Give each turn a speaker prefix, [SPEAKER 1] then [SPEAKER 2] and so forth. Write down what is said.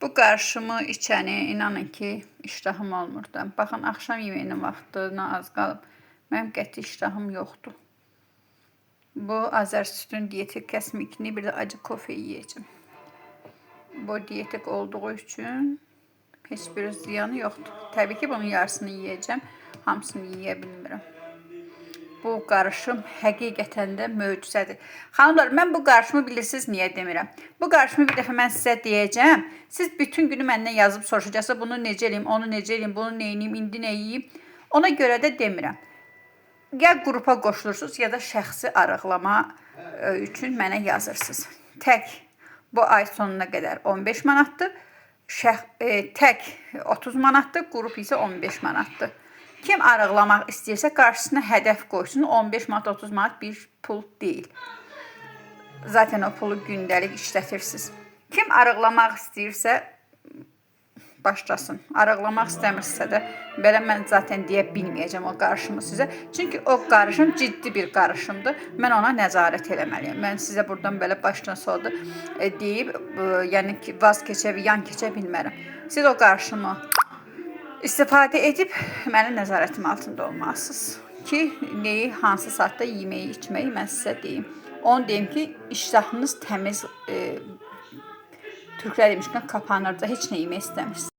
[SPEAKER 1] Bu qarışımı içəni inanın ki, iştahım olmurdu. Baxın, axşam yeməyinin vaxtına az qalıb. Mənim qəti iştahım yoxdur. Bu Azər sütün dietik kəsmikini, bir də acı kofe yiyəcəm. Bu dietik olduğu üçün heç bir ziyanı yoxdur. Təbii ki, bunun yarısını yiyəcəm. Hamısını yiyə bilmirəm. Bu qarışım həqiqətən də möcüzədir. Xanımlar, mən bu qarışımı bilirsiniz niyə demirəm? Bu qarışımı bir dəfə mən sizə deyəcəm. Siz bütün günü məndən yazıb soruşacaqsınız, bunu necə eləyim, onu necə eləyim, bunu neyiniyim, indi nə yeyim. Ona görə də demirəm. Ya qrupa qoşulursunuz, ya da şəxsi arıqlama üçün mənə yazırsınız. Tək bu ay sonuna qədər 15 manatdır. Tək 30 manatdır, qrup isə 15 manatdır. Kim arıqlamaq istəyirsə qarşısına hədəf qoysun. 15 manat, 30 manat bir pul deyil. Zaten o pulu gündəlik işlətirsiniz. Kim arıqlamaq istəyirsə başlasın. Arıqlamaq istəmirsə də belə mən zaten deyə bilməyəcəm o qarışımı sizə. Çünki o qarışım ciddi bir qarışımdır. Mən ona nəzarət eləməliyəm. Mən sizə buradan belə başdan sona deyib, yəni ki, vaz keçə, yan keçə bilmərəm. Siz o qarışımı istifadə edib mənim nəzarətim altında olmalısınız ki, neyi, hansı saatda yeməyi, içməyi mən sizə deyim. Onu deyim ki, iştahınız təmiz, türklər demişkən kapanır da heç nə yemək istəmirsiniz.